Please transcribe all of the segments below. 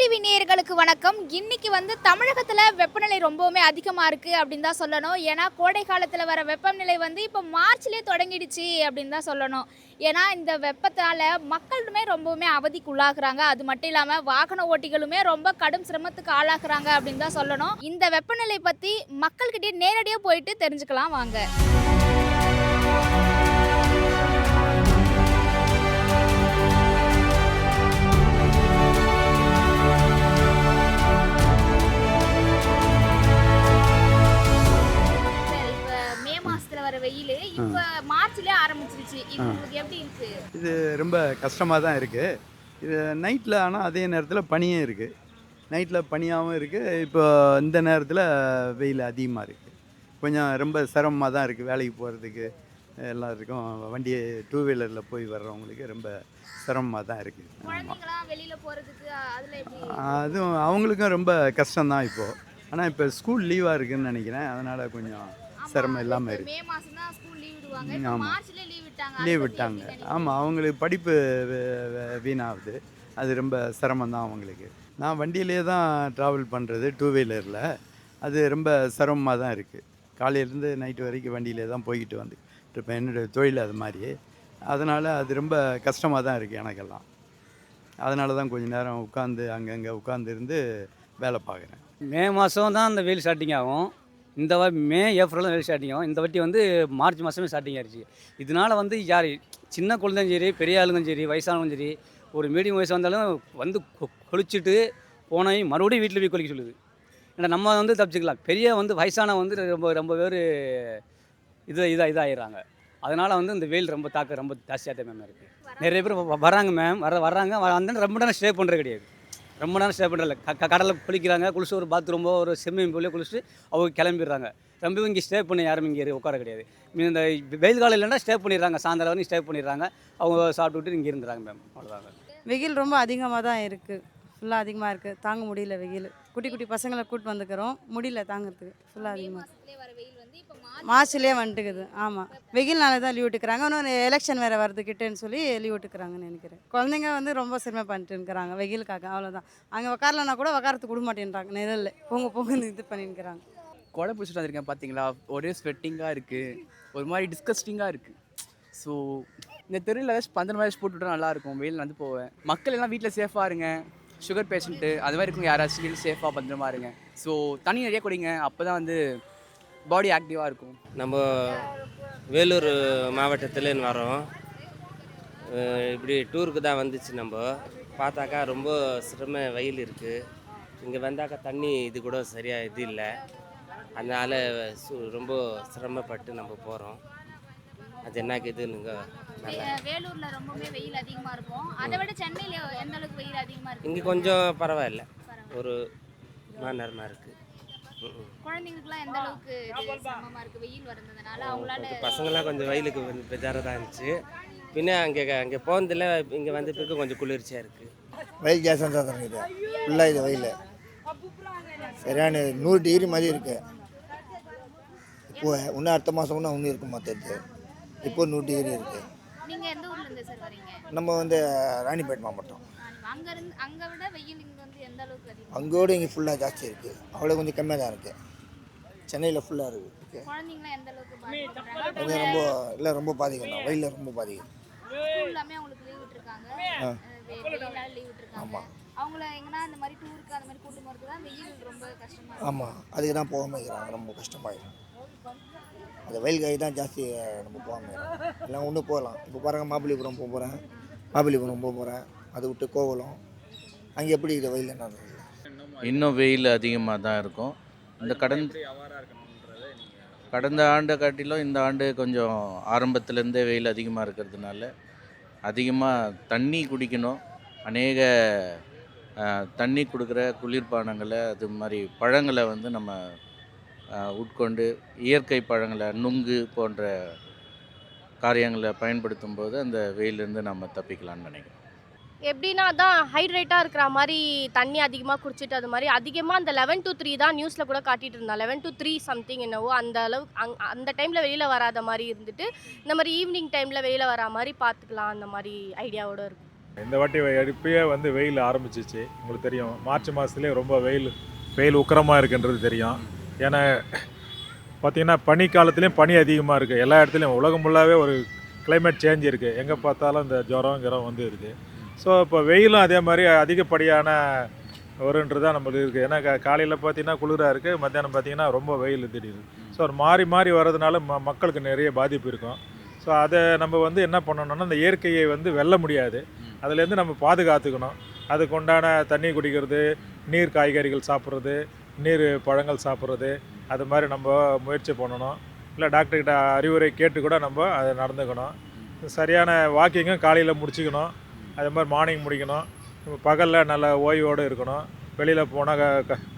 TV நேயர்களுக்கு வணக்கம். இன்னைக்கு தமிழகத்துல வெப்பநிலை ரொம்பவுமே அதிகமா இருக்கு அப்படின்னு தான் சொல்லணும். ஏன்னா கோடை காலத்துல வர வெப்பநிலை இப்போ மார்ச்லயே தொடங்கிடுச்சு அப்படின்னு தான் சொல்லணும். ஏன்னா இந்த வெப்பத்தால மக்களுமே ரொம்பவுமே அவதிக்கு உள்ளாகுறாங்க. அது மட்டும் இல்லாம வாகன ஓட்டிகளுமே ரொம்ப கடும் சிரமத்துக்கு ஆளாகுறாங்க அப்படின்னு தான் சொல்லணும். இந்த வெப்பநிலை பத்தி மக்கள்கிட்டயே நேரடியா போயிட்டு தெரிஞ்சுக்கலாம் வாங்க. வர வெயில் இப்ப மார்ச்லயே ஆரம்பிச்சிருச்சு. இது உங்களுக்கு எப்படி இருக்கு? இது ரொம்ப கஷ்டமாக தான் இருக்குது. இது நைட்டில், ஆனால் அதே நேரத்தில் பனியும் இருக்குது. நைட்டில் பனியாகவும் இருக்குது. இப்போ இந்த நேரத்தில் வெயில் அதிகமாக இருக்குது. கொஞ்சம் ரொம்ப சிரமமாக தான் இருக்குது வேலைக்கு போகிறதுக்கு. எல்லாருக்கும் வண்டி டூ வீலரில் போய் வர்றவங்களுக்கு ரொம்ப சிரமமாக தான் இருக்குது. வெளியில் போகிறதுக்கு அதில் எப்படி? அதுவும் அவங்களுக்கும் ரொம்ப கஷ்டம்தான் இப்போது. ஆனால் இப்போ ஸ்கூல் லீவாக இருக்குதுன்னு நினைக்கிறேன். அதனால் கொஞ்சம் சிரமம் இல்லாமல் இருக்குது. மே மாதம் தான் ஸ்கூல் லீவ் விடுவாங்க. மார்ச்ல லீவ் விட்டாங்க. ஆமாம், அவங்களுக்கு படிப்பு வீணாகுது. அது ரொம்ப சிரமம் தான் அவங்களுக்கு. நான் வண்டியிலே தான் ட்ராவல் பண்ணுறது, டூ வீலரில். அது ரொம்ப சிரமமாக தான் இருக்குது. காலையிலேருந்து நைட்டு வரைக்கும் வண்டியிலே தான் போய்கிட்டு வந்து இப்போ என்னுடைய தொழில் அது மாதிரி. அதனால் அது ரொம்ப கஷ்டமாக தான் இருக்குது எனக்கெல்லாம். அதனால தான் கொஞ்சம் நேரம் உட்காந்து அங்கங்கே உட்காந்துருந்து வேலை பார்க்குறேன். மே மாதம் தான் அந்த வெயில் ஸ்டார்டிங் ஆகும். இந்த மே ஏப்ரல் வெயில் ஸ்டார்டிங் ஆகும். இந்த வாட்டி மார்ச் மாதமே ஸ்டார்டிங் ஆகிடுச்சு. இதனால் யார் சின்ன குழந்தையும் சரி, பெரிய ஆளுங்களும் சரி, வயசானவங்களும் சரி, ஒரு மீடியம் வயசு வந்தாலும் குளிச்சுட்டு போனால் மறுபடியும் வீட்டில் போய் குளிக்க சொல்லுது. ஏன்னா நம்ம தப்பிச்சுக்கலாம். பெரிய வயசான ரொம்ப ரொம்ப பேர் இதாகிடுறாங்க. அதனால் இந்த வெயில் ரொம்ப தாக்கம் ரொம்ப ஜாஸ்தியாக தான் மேம் இருக்குது. நிறைய பேர் வராங்க மேம், வர்றாங்க. அந்த ரொம்ப நேரம் ஸ்டே பண்ணுறது கிடையாது. ரொம்ப நேரம் ஸ்டே பண்ணுறதில்ல. கடலில் குளிக்கிறாங்க, குளிச்சு ஒரு பாத்ரூமோ ஒரு ஸ்விம்மிங் பூலே குளிச்சுட்டு அவங்க கிளம்பிடுறாங்க. ரொம்ப இங்கே ஸ்டே பண்ணி யாரும் இங்கே உட்கார கிடையாது. இந்த வெயில் காலம் இல்லைன்னா ஸ்டே பண்ணிடுறாங்க. சாயந்தரம் வரைக்கும் ஸ்டே பண்ணிடுறாங்க. அவங்க சாப்பிட்டுட்டு இங்கே இருந்துறாங்க மேம். அவ்வளோதாங்க. வெயில் ரொம்ப அதிகமாக தான் இருக்குது. ஃபுல்லாக அதிகமாக இருக்குது. தாங்க முடியல வெயில். குட்டி குட்டி பசங்களை கூப்பிட்டு வந்துக்கிறோம், முடியல தாங்கிறதுக்கு. ஃபுல்லாக அதிகமாக மார்ச்லேயே வந்துட்டுக்குது. ஆமாம், வெயில்னால தான் லீவ் விட்டுக்கிறாங்க. இன்னொன்று எலெக்ஷன் வேறு வருதுக்கிட்டேன்னு சொல்லி லீவ் விட்டுக்கிறாங்கன்னு நினைக்கிறேன். குழந்தைங்க ரொம்ப சிரமம் பண்ணிட்டு இருக்கிறாங்க வெயிலுக்காக. அவ்வளோதான். அங்கே உக்காரலன்னா கூட உக்காரத்துக்கு விட மாட்டேன்றாங்க. நிழலில் பொங்கன்னு இது பண்ணிக்கிறாங்க. கொடை பிடிச்சிட்டு வந்திருக்கேன் பார்த்தீங்களா, ஒரே ஸ்வெட்டிங்காக இருக்குது, ஒரு மாதிரி டிஸ்கஸ்டிங்காக இருக்குது. ஸோ இந்த தெருவில் ஏதாச்சும் 15 வயசு போட்டுவிட்டா நல்லாயிருக்கும். வெயில் போவேன். மக்கள் எல்லாம் வீட்டில் சேஃபாக இருங்க. சுகர் பேஷண்ட்டு அது மாதிரி இருக்கும், யாராச்சும் வீட்டில் சேஃபாக பத்திரமா இருங்க. ஸோ தண்ணி நிறைய குடிங்க. அப்போ தான் பாடி ஆக்டிவாக இருக்கும். நம்ம வேலூர் மாவட்டத்தில் வரோம். இப்படி டூருக்கு தான் வந்துச்சு. நம்ம பார்த்தாக்கா ரொம்ப சிரம வெயில் இருக்குது. இங்கே வந்தாக்கா தண்ணி இது கூட சரியாக இது இல்லை. அதனால் ரொம்ப சிரமப்பட்டு நம்ம போகிறோம். அது என்னக்கு இதுங்க வேலூர்ல ரொம்பவே வெயில் அதிகமாக இருக்கும். அதை விட சென்னையில் எந்த அளவுக்கு வெயில் அதிகமாக இருக்குது? இங்கே கொஞ்சம் பரவாயில்ல, ஒரு நேரமாக இருக்குது. குழந்தைங்களுக்குலாம் எந்த அளவுக்கு சிரமமாக இருக்குது வெயில் வரதுனால? அவங்களால பசங்களாம் கொஞ்சம் வெயிலுக்கு பெஜாராக தான் இருந்துச்சு. பின்ன அங்கே போனதில் இங்கே வந்த பிறகு கொஞ்சம் குளிர்ச்சியாக இருக்குது. வெயில் ஜாஸ்தியாக தான் இருக்குது. ஃபுல்லாக இது வெயில் சரியான 100 டிகிரி மாதிரி இருக்குது. இப்போ இன்னும் அடுத்த மாதம் இன்னும் இருக்குமா தெரியுது. இப்போ 100 டிகிரி இருக்குது. நீங்கள் எந்த ஊர்லேருந்து சார் வரீங்க? நம்ம ராணிப்பேட் மாவட்டம். அங்கே விட வெயில் இங்கே எந்த அளவுக்கு அதிகம்? அங்கோடு இங்கே ஃபுல்லாக ஜாஸ்தி இருக்குது. அவ்வளோ கொஞ்சம் கம்மியாக தான் இருக்குது. சென்னையில் ஃபுல்லாக இருக்குது. குழந்தைங்களாம் எந்த அளவுக்கு கொஞ்சம் ரொம்ப இல்லை, ரொம்ப பாதிக்கும் தான். வெயிலில் ரொம்ப பாதிக்கும். எல்லாமே அவங்களுக்கு லீவ் விட்டுருக்காங்க. லீவ் விட்டுருக்காங்க. ஆமாம், அவங்கள எங்கன்னா இந்த மாதிரி டூருக்கு அந்த மாதிரி கூட்டு போகிறது தான் வெயில் ரொம்ப கஷ்டமாக. ஆமாம், அதுக்கு தான் போகாமல் இருக்கிறாங்க. ரொம்ப கஷ்டமாயிடும். அந்த வெயில் காய் தான் ஜாஸ்தி. நம்ம போகாமல் எல்லாம் ஒன்று போகலாம். இப்போ பாருங்கள், மாபலிபுரம் போக போகிறேன். மாபலிபுரம் போக போகிறேன். அதை விட்டு கோவலம். அங்கே எப்படி இருக்குது வெயில்? என்ன இன்னும் வெயில் அதிகமாக தான் இருக்கும். இந்த கடந்த ஆண்டை காட்டிலும் இந்த ஆண்டு கொஞ்சம் ஆரம்பத்துலேருந்தே வெயில் அதிகமாக இருக்கிறதுனால அதிகமாக தண்ணி குடிக்கணும். அநேக தண்ணி கொடுக்குற குளிர்பானங்களை, அது மாதிரி பழங்களை நம்ம உட்கொண்டு இயற்கை பழங்களை, நுங்கு போன்ற காரியங்களை பயன்படுத்தும் போது அந்த வெயிலேருந்து நம்ம தப்பிக்கலாம்னு நினைக்கிறோம். எப்படின்னா தான் ஹைட்ரேட்டாக இருக்கிற மாதிரி தண்ணி அதிகமாக குடிச்சிட்டு, அது மாதிரி அதிகமாக அந்த 11 to 3 தான் நியூஸில் கூட காட்டிகிட்டு இருந்தான். 11 to 3 சம்திங் என்னவோ அந்த அளவுக்கு அந்த டைமில் வெளியில் வராத மாதிரி இருந்துட்டு இந்த மாதிரி ஈவினிங் டைமில் வெளியில் வரா மாதிரி பார்த்துக்கலாம், அந்த மாதிரி ஐடியாவோடு இருக்கும். இந்த வாட்டி இப்பயே வந்து வெயில் ஆரம்பிச்சிச்சு. உங்களுக்கு தெரியும் மார்ச் மாதத்துலேயே ரொம்ப வெயில் உக்கிரமாக இருக்குன்றது தெரியும். ஏன்னா பார்த்திங்கன்னா பனி காலத்துலேயும் பனி அதிகமாக இருக்குது. எல்லா இடத்துலையும் உலகம் ஃபுல்லாகவே ஒரு கிளைமேட் சேஞ்ச் இருக்குது. எங்கே பார்த்தாலும் இந்த ஜுரம் வந்து இருக்குது. ஸோ இப்போ வெயிலும் அதே மாதிரி அதிகப்படியான வருன்றதான் நம்மளுக்கு இருக்குது. ஏன்னா காலையில் பார்த்திங்கன்னா குளிராக இருக்குது, மத்தியானம் பார்த்திங்கன்னா ரொம்ப வெயில் திடீர்னு. ஸோ ஒரு மாறி வர்றதுனால மக்களுக்கு நிறைய பாதிப்பு இருக்கும். ஸோ அதை நம்ம வந்து என்ன பண்ணணும்னா இந்த இயற்கையை வந்து வெல்ல முடியாது. அதுலேருந்து நம்ம பாதுகாத்துக்கணும். அதுக்கு உண்டான தண்ணி குடிக்கிறது, நீர் காய்கறிகள் சாப்பிட்றது, நீர் பழங்கள் சாப்பிட்றது, அது மாதிரி நம்ம முயற்சி பண்ணணும். இல்லை டாக்டர்கிட்ட அறிவுரை கேட்டு கூட நம்ம அதை நடந்துக்கணும். சரியான வாக்கிங்கும் காலையில் முடிச்சுக்கணும். அது மாதிரி மார்னிங் முடிக்கணும். பகலில் நல்ல ஓய்வோடு இருக்கணும். வெளியில் போனால்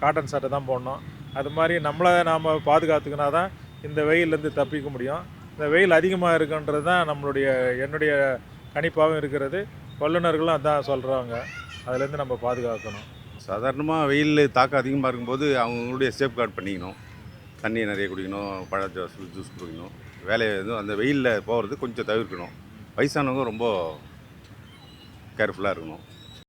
காட்டன் சட்டை தான் போடணும். அது மாதிரி நம்மளை நாம் பாதுகாத்துக்கினா தான் இந்த வெயிலேருந்து தப்பிக்க முடியும். இந்த வெயில் அதிகமாக இருக்குன்றது தான் என்னுடைய கணிப்பாகவும் இருக்கிறது. வல்லுநர்களும் அதான் சொல்கிறாங்க. அதுலேருந்து நம்ம பாதுகாக்கணும். சாதாரணமாக வெயில் தாக்கம் அதிகமாக இருக்கும்போது அவங்களுடைய சேஃப்கார்ட் பண்ணிக்கணும். தண்ணி நிறைய குடிக்கணும், ஜூஸ் குடிக்கணும். வேலையை எதுவும் அந்த வெயிலில் போகிறது கொஞ்சம் தவிர்க்கணும். வயசானவங்க ரொம்ப கேர்ஃபுல்லாக இருக்கணும்.